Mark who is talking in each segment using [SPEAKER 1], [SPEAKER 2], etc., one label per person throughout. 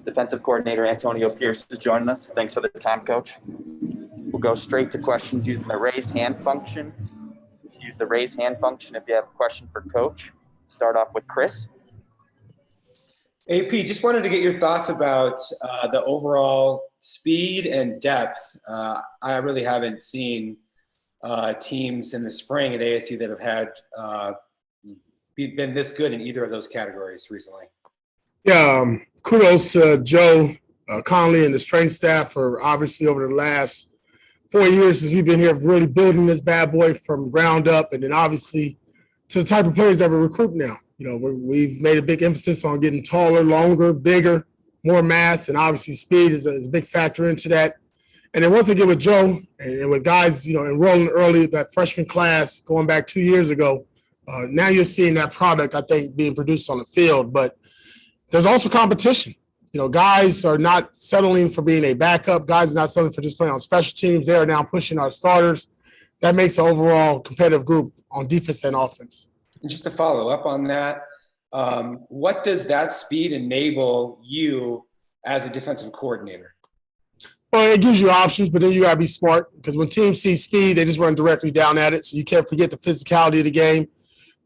[SPEAKER 1] Defensive coordinator Antonio Pierce is joining us. Thanks for the time, Coach. We'll go straight to questions using the raise hand function. Use the raise hand function if you have a question for Coach. Start off with Chris.
[SPEAKER 2] AP, just wanted to get your thoughts about the overall speed and depth. I really haven't seen teams in the spring at ASU that have had been this good in either of those categories recently.
[SPEAKER 3] Yeah, kudos to Joe Conley and the strength staff for obviously over the last 4 years since we've been here really building this bad boy from ground up, and then obviously to the type of players that we're recruiting now. You know, we've made a big emphasis on getting taller, longer, bigger, more mass, and obviously speed is a big factor into that. And then once again with Joe and with guys, you know, enrolling early, that freshman class going back 2 years ago, now you're seeing that product, I think, being produced on the field. But there's also competition. You know, guys are not settling for being a backup. Guys are not settling for just playing on special teams. They are now pushing our starters. That makes an overall competitive group on defense and offense.
[SPEAKER 2] And just to follow up on that, what does that speed enable you as a defensive coordinator?
[SPEAKER 3] Well, it gives you options, but then you got to be smart because when teams see speed, they just run directly down at it. So you can't forget the physicality of the game,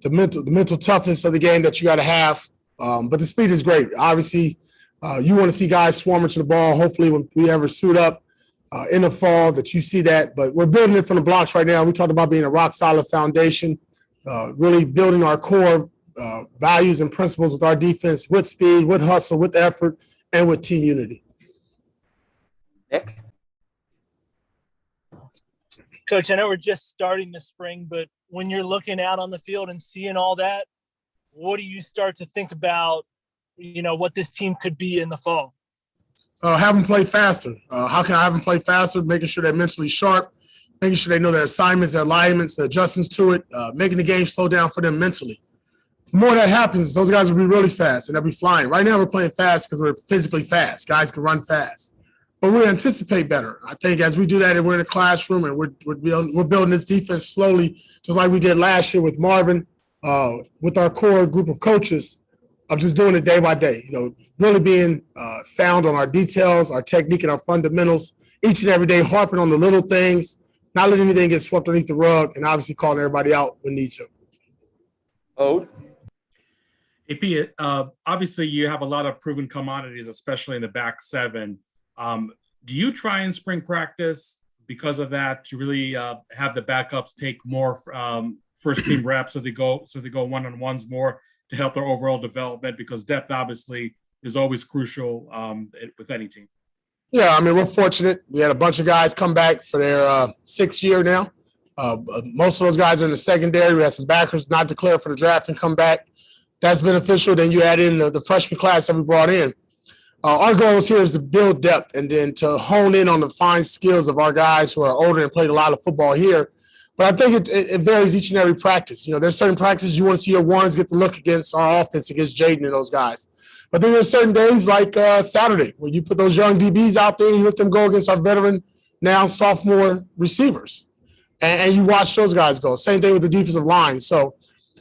[SPEAKER 3] the mental toughness of the game that you got to have. But the speed is great. Obviously, you want to see guys swarming to the ball. Hopefully, when we ever suit up in the fall, that you see that. But we're building it from the blocks right now. We talked about being a rock-solid foundation, really building our core values and principles with our defense, with speed, with hustle, with effort, and with team unity.
[SPEAKER 1] Nick?
[SPEAKER 4] Coach, I know we're just starting the spring, but when you're looking out on the field and seeing all that, what do you start to think about, you know, what this team could be in the fall?
[SPEAKER 3] Have them play faster. How can I have them play faster? Making sure they're mentally sharp, making sure they know their assignments, their alignments, the adjustments to it, making the game slow down for them mentally. The more that happens, those guys will be really fast and they'll be flying. Right now we're playing fast because we're physically fast. Guys can run fast. But we anticipate better. I think as we do that and we're in the classroom and we're building this defense slowly, just like we did last year with Marvin, with our core group of coaches, of just doing it day by day, you know, really being sound on our details, our technique, and our fundamentals, each and every day, harping on the little things, not letting anything get swept underneath the rug, and obviously calling everybody out when need to.
[SPEAKER 1] Ode?
[SPEAKER 5] AP, obviously you have a lot of proven commodities, especially in the back seven. Do you try in spring practice because of that to really have the backups take more first team reps so they go one-on-ones more to help their overall development? Because depth obviously is always crucial with any team.
[SPEAKER 3] Yeah, I mean, we're fortunate. We had a bunch of guys come back for their sixth year now. Most of those guys are in the secondary. We had some backers not declared for the draft and come back. That's beneficial. Then you add in the freshman class that we brought in. Our goal here is to build depth and then to hone in on the fine skills of our guys who are older and played a lot of football here. But I think it varies each and every practice. You know, there's certain practices you want to see your ones get the look against our offense, against Jaden and those guys. But then there's certain days like Saturday where you put those young DBs out there and you let them go against our veteran, now sophomore receivers. And you watch those guys go. Same thing with the defensive line. So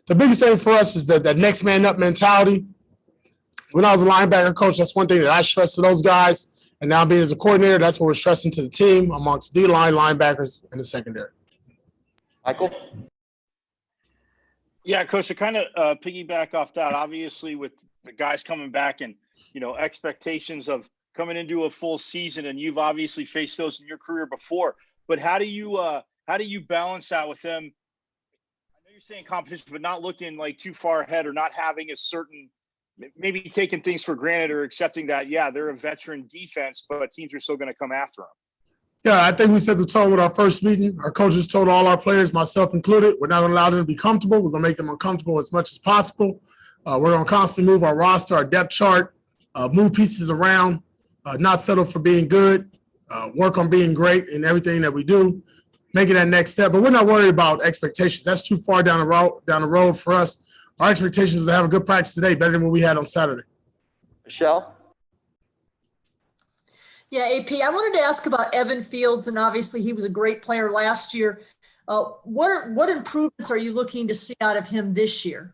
[SPEAKER 3] the biggest thing for us is that next man up mentality. When I was a linebacker coach, that's one thing that I stressed to those guys. And now being as a coordinator, that's what we're stressing to the team amongst D-line, linebackers, and the secondary.
[SPEAKER 1] Michael?
[SPEAKER 6] Yeah, Coach, to kind of piggyback off that, obviously with the guys coming back and, you know, expectations of coming into a full season, and you've obviously faced those in your career before, but how do you balance that with them? I know you're saying competition, but not looking like too far ahead or not having a certain, maybe taking things for granted or accepting that, yeah, they're a veteran defense, but teams are still going to come after them.
[SPEAKER 3] Yeah, I think we set the tone with our first meeting. Our coaches told all our players, myself included, we're not going to allow them to be comfortable. We're going to make them uncomfortable as much as possible. We're going to constantly move our roster, our depth chart, move pieces around, not settle for being good, work on being great in everything that we do, making that next step. But we're not worried about expectations. That's too far down the road for us. Our expectations is to have a good practice today, better than what we had on Saturday.
[SPEAKER 1] Michelle?
[SPEAKER 7] Yeah, AP, I wanted to ask about Evan Fields, and obviously he was a great player last year. What improvements are you looking to see out of him this year?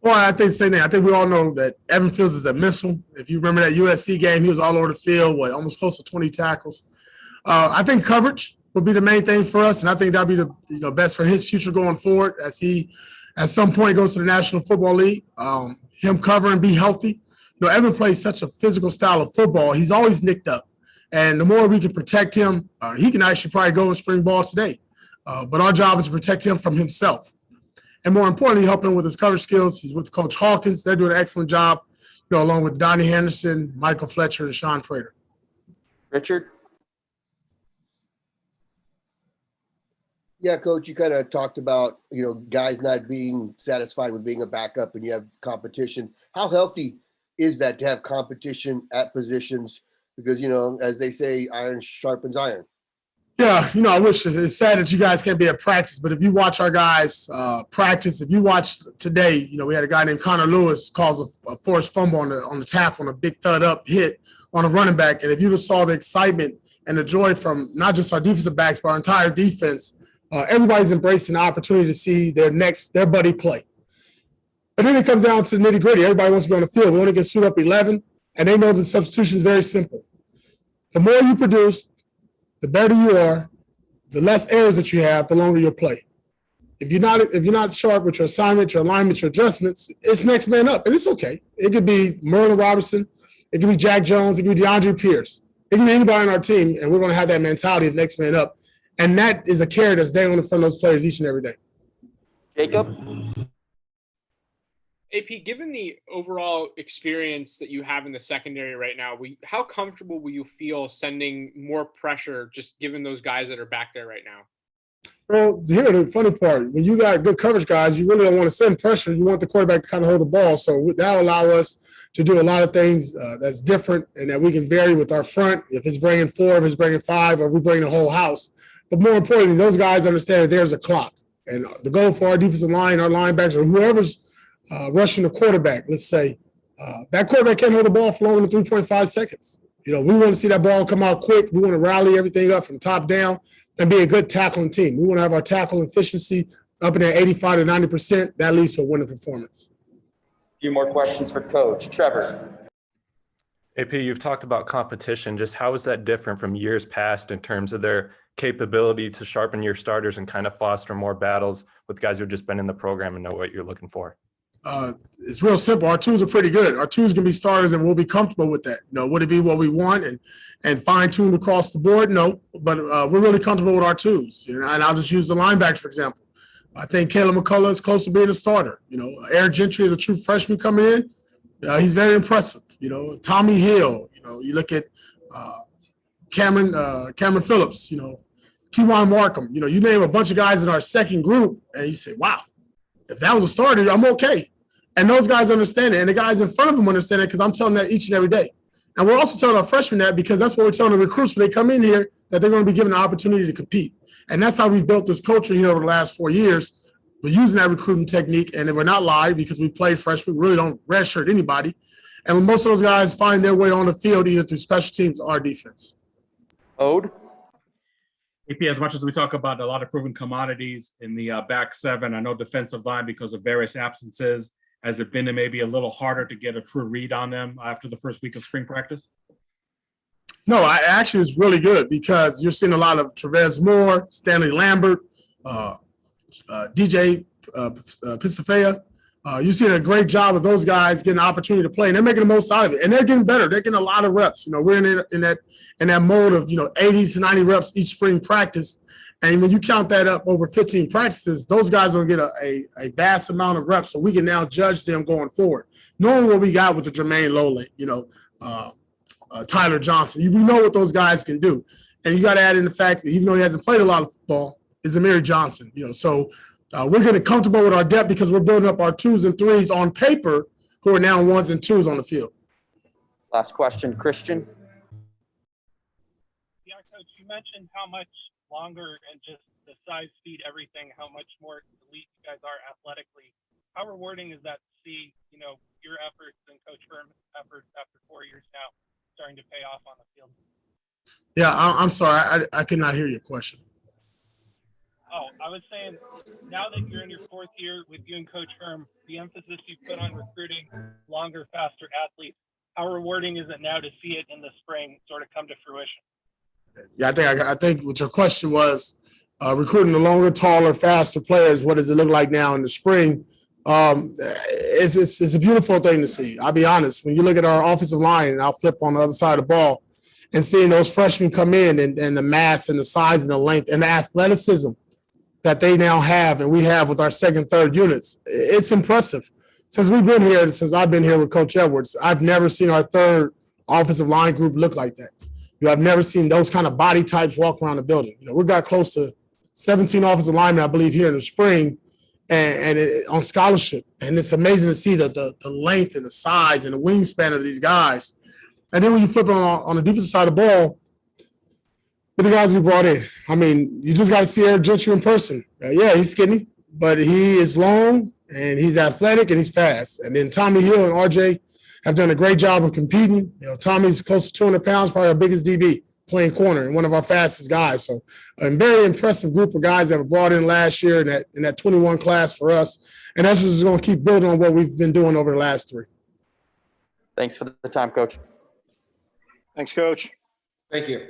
[SPEAKER 3] Well, I think the same thing. I think we all know that Evan Fields is a missile. If you remember that USC game, he was all over the field, almost close to 20 tackles. I think coverage would be the main thing for us, and I think that'd be the best for his future going forward as he, at some point, goes to the National Football League. Him cover and be healthy. Evan plays such a physical style of football. He's always nicked up, and the more we can protect him, he can actually probably go and spring ball today. But our job is to protect him from himself. And more importantly, help him with his coverage skills. He's with Coach Hawkins. They're doing an excellent job, along with Donnie Henderson, Michael Fletcher, and Sean Prater.
[SPEAKER 1] Richard?
[SPEAKER 8] Yeah, Coach, you kind of talked about, guys not being satisfied with being a backup and you have competition. How healthy is that to have competition at positions? Because, as they say, iron sharpens iron.
[SPEAKER 3] Yeah, I wish it's sad that you guys can't be at practice, but if you watch our guys practice, if you watch today, we had a guy named Connor Lewis cause a forced fumble on the tackle on a big thud up hit on a running back. And if you just saw the excitement and the joy from not just our defensive backs, but our entire defense, everybody's embracing the opportunity to see their buddy play. But then it comes down to the nitty gritty. Everybody wants to be on the field. We only get suit up 11, and they know the substitution is very simple. The more you produce, the better you are, the less errors that you have, the longer you'll play. If you're not sharp with your assignment, your alignment, your adjustments, it's next man up, and it's okay. It could be Merlin Robertson, it could be Jack Jones, it could be DeAndre Pierce. It can be anybody on our team, and we're going to have that mentality of next man up. And that is a carrot that's dangling in front of those players each and every day.
[SPEAKER 1] Jacob?
[SPEAKER 9] AP, given the overall experience that you have in the secondary right now, how comfortable will you feel sending more pressure just given those guys that are back there right now?
[SPEAKER 3] Well, here, the funny part, when you got good coverage guys, you really don't want to send pressure. You want the quarterback to kind of hold the ball. So that will allow us to do a lot of things that's different and that we can vary with our front. If it's bringing 4, if it's bringing 5, or if we bring the whole house. But more importantly, those guys understand that there's a clock. And the goal for our defensive line, our linebackers, or whoever's rushing the quarterback, let's say, that quarterback can't hold the ball for longer than 3.5 seconds. We want to see that ball come out quick. We want to rally everything up from top down and be a good tackling team. We want to have our tackle efficiency up in that 85 to 90%. That leads to a winning performance.
[SPEAKER 1] A few more questions for Coach. Trevor?
[SPEAKER 10] AP, you've talked about competition. Just how is that different from years past in terms of their capability to sharpen your starters and kind of foster more battles with guys who've just been in the program and know what you're looking for?
[SPEAKER 3] It's real simple. Our twos are pretty good. Our twos can be starters, and we'll be comfortable with that. Would it be what we want and fine-tuned across the board? No, but we're really comfortable with our twos. And I'll just use the linebackers, for example. I think Caleb McCullough is close to being a starter. Eric Gentry is a true freshman coming in. He's very impressive. Tommy Hill. You look at Cameron Phillips. Kewan Markham. You name a bunch of guys in our second group, and you say, wow, if that was a starter, I'm okay. And those guys understand it, and the guys in front of them understand it because I'm telling that each and every day. And we're also telling our freshmen that because that's what we're telling the recruits when they come in here, that they're going to be given an opportunity to compete. And that's how we've built this culture here over the last 4 years. We're using that recruiting technique, and we're not live because we played freshmen. We really don't redshirt anybody. And when most of those guys find their way on the field either through special teams or defense.
[SPEAKER 1] Ode?
[SPEAKER 5] AP, as much as we talk about a lot of proven commodities in the back 7, I know defensive line, because of various absences, has it been maybe a little harder to get a true read on them after the first week of spring practice?
[SPEAKER 3] No, actually it's really good because you're seeing a lot of Trevez Moore, Stanley Lambert, DJ Pisafea. You're seeing a great job of those guys getting an opportunity to play, and they're making the most out of it. And they're getting better. They're getting a lot of reps. We're in that mode of 80 to 90 reps each spring practice. And when you count that up over 15 practices, those guys will get a vast amount of reps, so we can now judge them going forward. Knowing what we got with the Jermaine Lowland, Tyler Johnson, we know what those guys can do. And you got to add in the fact that even though he hasn't played a lot of football, is Amiri Johnson. So we're getting comfortable with our depth because we're building up our 2s and 3s on paper who are now 1s and 2s on the field.
[SPEAKER 1] Last question, Christian.
[SPEAKER 11] Yeah, Coach, you mentioned how much longer and just the size, speed, everything, how much more elite you guys are athletically. How rewarding is that to see, your efforts and Coach Furman's efforts after 4 years now starting to pay off on the field?
[SPEAKER 3] Yeah, I'm sorry. I could not hear your question.
[SPEAKER 11] Oh, I was saying, now that you're in your fourth year with you and Coach Herm, the emphasis you put on recruiting longer, faster athletes, how rewarding is it now to see it in the spring sort of come to fruition?
[SPEAKER 3] Yeah, I think what your question was, recruiting the longer, taller, faster players. What does it look like now in the spring? It's a beautiful thing to see. I'll be honest. When you look at our offensive line, and I'll flip on the other side of the ball, and seeing those freshmen come in and the mass and the size and the length and the athleticism that they now have and we have with our second, third units, it's impressive. Since we've been here, since I've been here with Coach Edwards, I've never seen our third offensive line group look like that. I've never seen those kind of body types walk around the building. We've got close to 17 offensive linemen, I believe, here in the spring and on scholarship. And it's amazing to see the length and the size and the wingspan of these guys. And then when you flip it on the defensive side of the ball, with the guys we brought in, I mean, you just got to see Eric Gentry in person. Yeah, he's skinny, but he is long and he's athletic and he's fast. And then Tommy Hill and RJ have done a great job of competing. Tommy's close to 200 pounds, probably our biggest DB, playing corner and one of our fastest guys. So a very impressive group of guys that were brought in last year in that 21 class for us. And that's just going to keep building on what we've been doing over the last three.
[SPEAKER 1] Thanks for the time, Coach.
[SPEAKER 6] Thanks, Coach.
[SPEAKER 2] Thank you.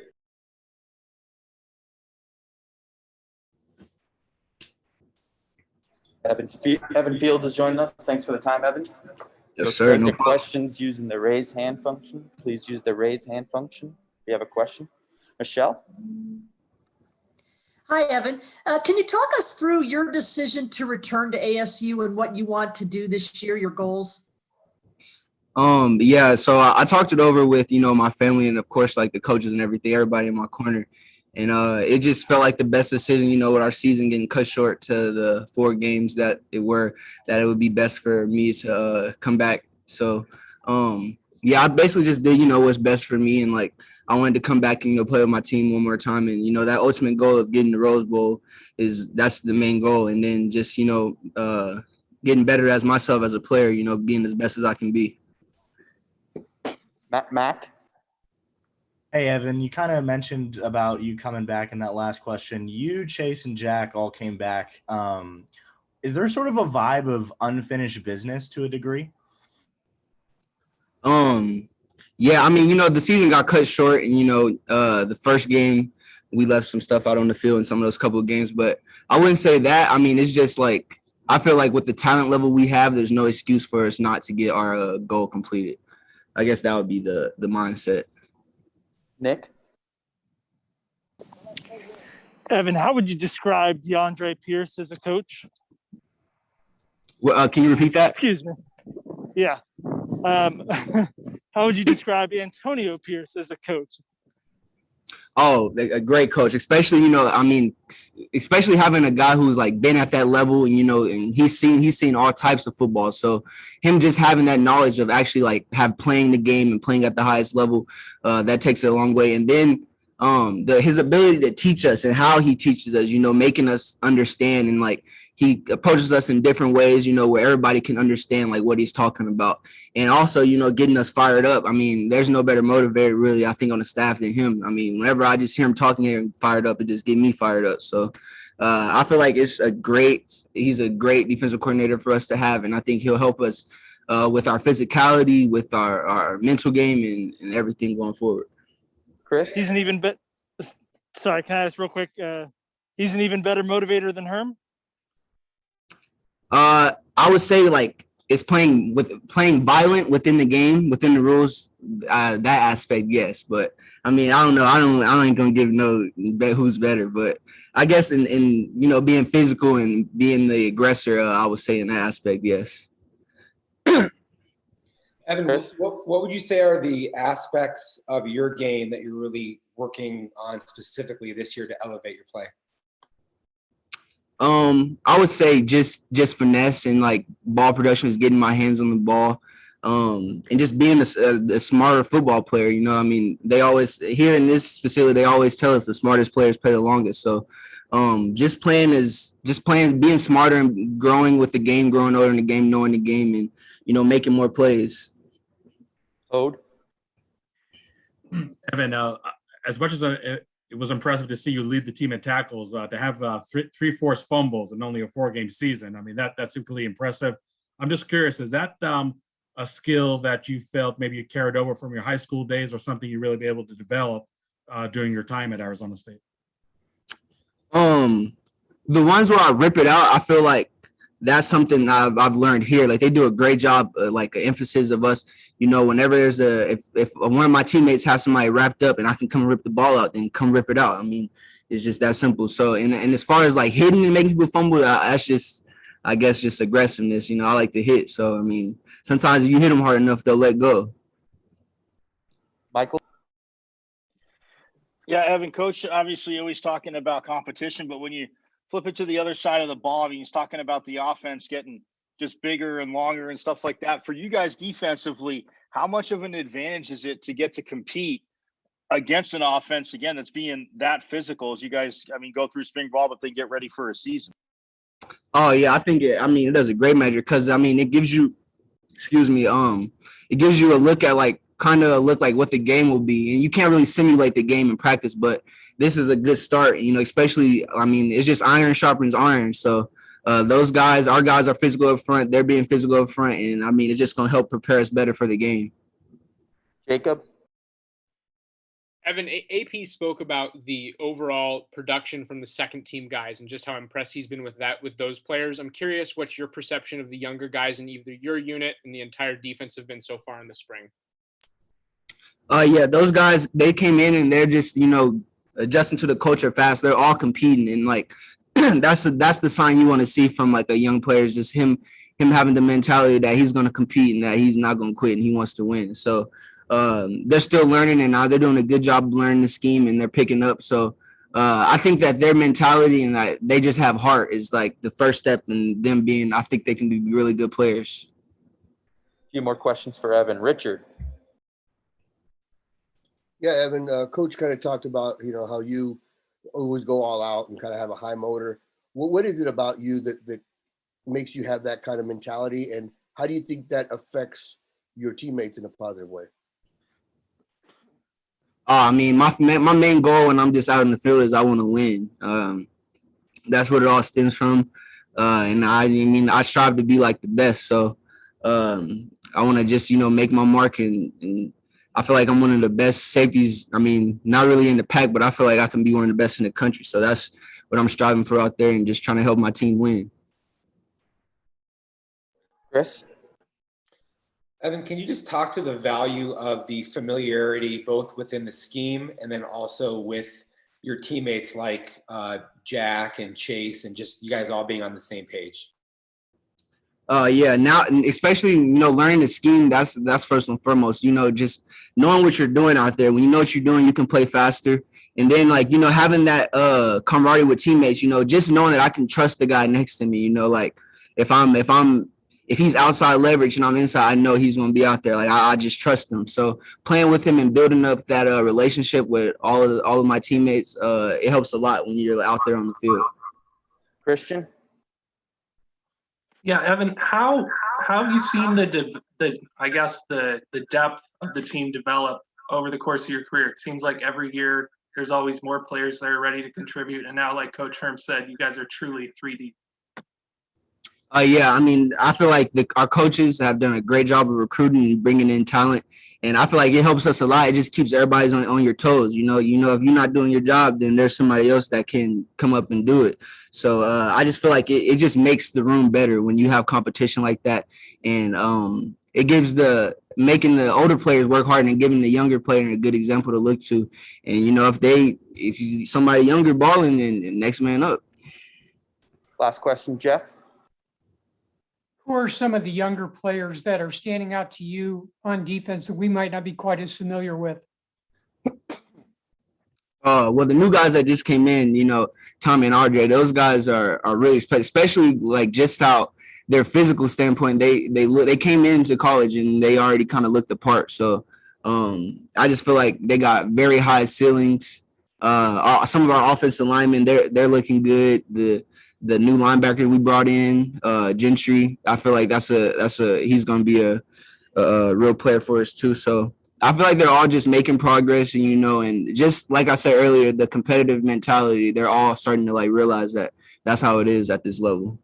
[SPEAKER 1] Evan Fields has joined us. Thanks for the time, Evan.
[SPEAKER 12] Yes,
[SPEAKER 1] Go
[SPEAKER 12] sir.
[SPEAKER 1] straight
[SPEAKER 12] No
[SPEAKER 1] to
[SPEAKER 12] problem.
[SPEAKER 1] questions using the raised hand function. Please use the raised hand function if you have a question. Michelle?
[SPEAKER 7] Hi, Evan. Can you talk us through your decision to return to ASU and what you want to do this year, your goals?
[SPEAKER 12] Yeah, so I talked it over with, my family and of course, like the coaches and everything, everybody in my corner. And it just felt like the best decision, with our season getting cut short to the 4 games that it would be best for me to come back. So, yeah, I basically just did, what's best for me. And like, I wanted to come back and, play with my team one more time. And, that ultimate goal of getting the Rose Bowl that's the main goal. And then just, getting better as myself as a player, being as best as I can be.
[SPEAKER 1] Mac?
[SPEAKER 13] Hey, Evan, you kind of mentioned about you coming back in that last question. You, Chase, and Jack all came back. Is there sort of a vibe of unfinished business to a degree?
[SPEAKER 12] Yeah, I mean, the season got cut short and, the first game we left some stuff out on the field in some of those couple of games, but I wouldn't say that. I mean, it's just like, I feel like with the talent level we have, there's no excuse for us not to get our goal completed. I guess that would be the mindset.
[SPEAKER 1] Nick?
[SPEAKER 4] Evan, how would you describe DeAndre Pierce as a coach?
[SPEAKER 12] Well, can you repeat that?
[SPEAKER 4] Excuse me. Yeah. How would you describe Antonio Pierce as a coach?
[SPEAKER 12] Oh, a great coach, especially, especially having a guy who's like been at that level and, and he's seen all types of football. So him just having that knowledge of actually like playing the game and playing at the highest level, that takes it a long way. And then his ability to teach us and how he teaches us, making us understand and like he approaches us in different ways, where everybody can understand like what he's talking about. And also, getting us fired up. I mean, there's no better motivator really, I think, on the staff than him. I mean, whenever I just hear him talking here and fired up, it just gets me fired up. So I feel like he's a great defensive coordinator for us to have. And I think he'll help us with our physicality, with our mental game and everything going forward.
[SPEAKER 1] Chris?
[SPEAKER 4] He's an even better. Sorry, can I ask real quick? He's an even better motivator than Herm?
[SPEAKER 12] I would say like it's playing violent within the game, within the rules, that aspect, yes. But I mean, I don't know. I ain't gonna give no bet who's better, but I guess in being physical and being the aggressor, I would say in that aspect, yes.
[SPEAKER 2] Evan, what would you say are the aspects of your game that you're really working on specifically this year to elevate your play?
[SPEAKER 12] I would say just finesse and like ball production is getting my hands on the ball, and just being a smarter football player. I mean, they always here in this facility they always tell us the smartest players play the longest. So, just playing, being smarter and growing with the game, growing older in the game, knowing the game, and making more plays.
[SPEAKER 1] Ode?
[SPEAKER 5] Evan, as much as it was impressive to see you lead the team in tackles. To have three forced fumbles in only a 4-game season, I mean, that's equally impressive. I'm just curious, is that a skill that you felt maybe you carried over from your high school days, or something you really be able to develop during your time at Arizona State?
[SPEAKER 12] The ones where I rip it out, I feel like that's something I've learned here. Like, they do a great job, like an emphasis of us, you know, whenever there's if one of my teammates has somebody wrapped up and I can come rip the ball out, then come rip it out. I mean, it's just that simple. So, and as far as like hitting and making people fumble, that's just, I guess, just aggressiveness. You know, I like to hit. So, I mean, sometimes if you hit them hard enough, they'll let go.
[SPEAKER 1] Michael?
[SPEAKER 6] Yeah, Evan, coach, obviously always talking about competition, but when you flip it to the other side of the ball, I mean, he's talking about the offense getting just bigger and longer and stuff like that. For you guys defensively, how much of an advantage is it to get to compete against an offense, again, that's being that physical as you guys, I mean, go through spring ball, but then get ready for a season?
[SPEAKER 12] Oh, yeah, I think it does a great measure because, I mean, it gives you, it gives you a look at like what the game will be. And you can't really simulate the game in practice, but this is a good start, you know, especially, I mean, it's just iron sharpens iron. So our guys are physical up front. They're being physical up front. And I mean, it's just going to help prepare us better for the game.
[SPEAKER 1] Jacob?
[SPEAKER 9] Evan, AP spoke about the overall production from the second team guys and just how impressed he's been with those players. I'm curious what your perception of the younger guys in either your unit and the entire defense have been so far in the spring.
[SPEAKER 12] Yeah, those guys, they came in and they're just, you know, adjusting to the culture fast. They're all competing, and like that's the sign you want to see from like a young player, is just him having the mentality that he's going to compete and that he's not going to quit and he wants to win. So they're still learning, and now they're doing a good job learning the scheme and they're picking up. So I think that their mentality and that they just have heart is like the first step in them being, I think they can be really good players.
[SPEAKER 1] A few more questions for Evan. Richard?
[SPEAKER 8] Yeah, Evan, Coach kind of talked about, you know, how you always go all out and kind of have a high motor. What is it about you that makes you have that kind of mentality, and how do you think that affects your teammates in a positive way?
[SPEAKER 12] I mean, my main goal when I'm just out in the field is I want to win. That's what it all stems from. And I strive to be like the best. So I want to just, you know, make my mark, and I feel like I'm one of the best safeties. I mean, not really in the pack, but I feel like I can be one of the best in the country. So that's what I'm striving for out there, and just trying to help my team win.
[SPEAKER 1] Chris?
[SPEAKER 2] Evan, can you just talk to the value of the familiarity both within the scheme and then also with your teammates like Jack and Chase, and just you guys all being on the same page?
[SPEAKER 12] Yeah, now, especially, you know, learning the scheme, that's first and foremost, you know, just knowing what you're doing out there. When you know what you're doing, you can play faster. And then, like, you know, having that camaraderie with teammates, you know, just knowing that I can trust the guy next to me, you know, like if he's outside leverage and I'm inside, I know he's going to be out there. Like, I just trust him. So playing with him and building up that relationship with all of my teammates, it helps a lot when you're out there on the field.
[SPEAKER 1] Christian?
[SPEAKER 11] Yeah, Evan, how have you seen the depth of the team develop over the course of your career? It seems like every year there's always more players that are ready to contribute, and now, like Coach Herm said, you guys are truly 3D.
[SPEAKER 12] Yeah, I mean, I feel like our coaches have done a great job of recruiting and bringing in talent, and I feel like it helps us a lot. It just keeps everybody on your toes. You know, if you're not doing your job, then there's somebody else that can come up and do it. So I just feel like it just makes the room better when you have competition like that, and it gives making the older players work hard and giving the younger player a good example to look to. And you know, if somebody younger balling, then next man up.
[SPEAKER 1] Last question, Jeff?
[SPEAKER 14] Who are some of the younger players that are standing out to you on defense that we might not be quite as familiar with?
[SPEAKER 12] Well, the new guys that just came in, you know, Tommy and RJ, those guys are really special, especially like just how their physical standpoint, they came into college and they already kind of looked the part. So I just feel like they got very high ceilings. Some of our offensive linemen, they're looking good. The new linebacker we brought in, Gentry, I feel like he's going to be a real player for us too. So I feel like they're all just making progress, and and just like I said earlier, the competitive mentality, they're all starting to like realize that that's how it is at this level.